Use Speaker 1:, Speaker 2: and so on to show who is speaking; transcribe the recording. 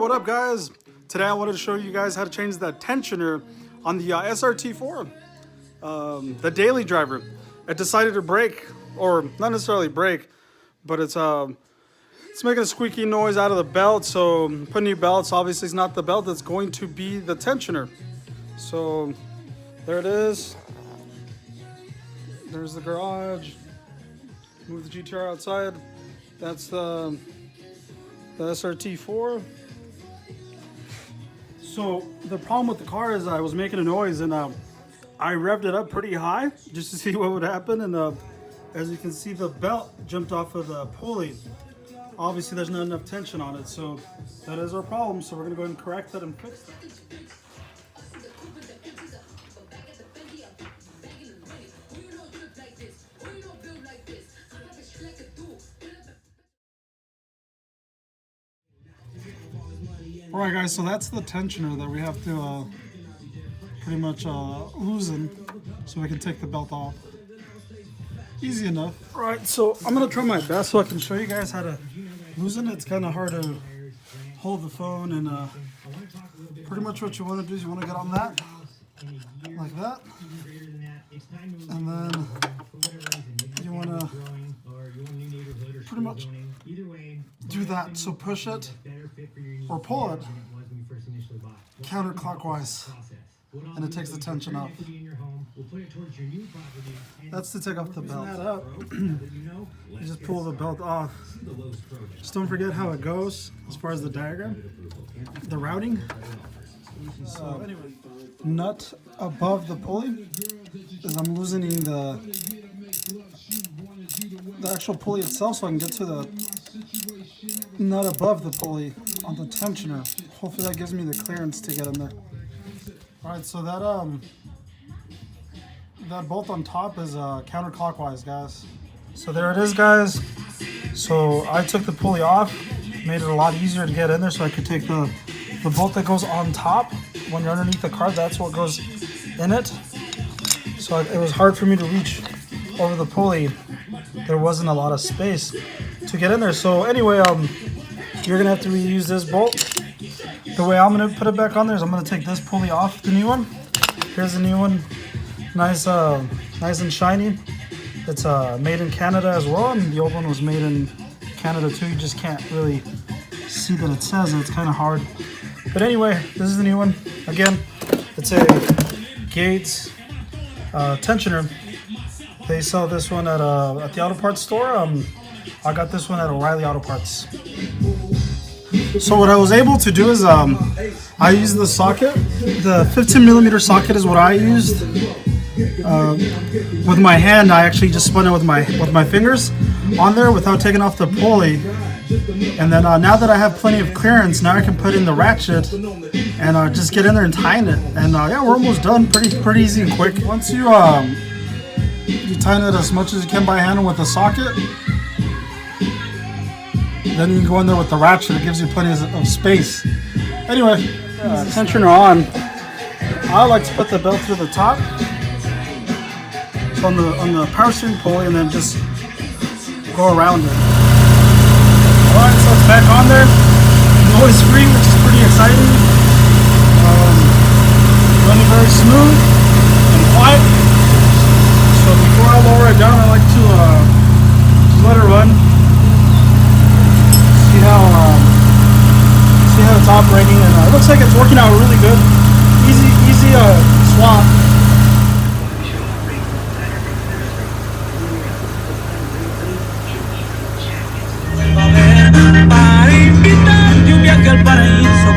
Speaker 1: what up guys? Today I wanted to show you guys how to change the tensioner on the SRT-4, the daily driver. It decided to break, or not necessarily break, but it's making a squeaky noise out of the belt. So put new belts. Obviously it's not the belt that's going to be the tensioner. So there it is. There's the garage. Move the GTR outside. That's the SRT-4. So the problem with the car is I was making a noise and I revved it up pretty high just to see what would happen, and as you can see, the belt jumped off of the pulley. Obviously there's not enough tension on it, so that is our problem. So we're gonna go ahead and correct that and fix that. Alright guys, so that's the tensioner that we have to pretty much loosen so we can take the belt off. Easy enough. Alright, so I'm going to try my best so I can show you guys how to loosen it. It's kind of hard to hold the phone, and pretty much what you want to do is you want to get on that, like that, and then you want to pretty much do that. So push it or pull it counterclockwise, and it takes the tension off. That's to take off the belt. That up. You just pull the belt off. Just don't forget how it goes as far as the diagram, the routing. So anyway, nut above the pulley is I'm loosening the actual pulley itself, so I can get to the nut above the pulley on the tensioner. Hopefully that gives me the clearance to get in there. Alright, so that bolt on top is counterclockwise, guys. So there it is, guys. So I took the pulley off, made it a lot easier to get in there, so I could take the bolt that goes on top. When you're underneath the car, that's what goes in it. So it was hard for me to reach over the pulley. There wasn't a lot of space to get in there. So anyway, you're gonna have to reuse this bolt. The way I'm gonna put it back on there is I'm gonna take this pulley off the new one. Here's the new one, nice and shiny. It's made in Canada as well, and the old one was made in Canada too. You just can't really see that it says it. It's kind of hard. But anyway, this is the new one. Again, it's a Gates tensioner. They sell this one at the auto parts store. I got this one at O'Reilly Auto Parts. So what I was able to do is I used the socket. The 15mm socket is what I used. With my hand, I actually just spun it with my fingers on there without taking off the pulley. And then now that I have plenty of clearance, now I can put in the ratchet and just get in there and tighten it. And yeah, we're almost done. Pretty easy and quick. Once you tighten it as much as you can by hand with the socket, then you can go in there with the ratchet. It gives you plenty of space. Anyway, tensioner on. I like to put the belt through the top, so on the power steering pulley, and then just go around it. Alright, so it's back on there. Noise free, which is pretty exciting. Running very smooth and quiet. So before I lower it down, I like to just let it run. See how it's operating, and it looks like it's working out really good. Easy swap.
Speaker 2: Para invitar lluvia que al paraíso.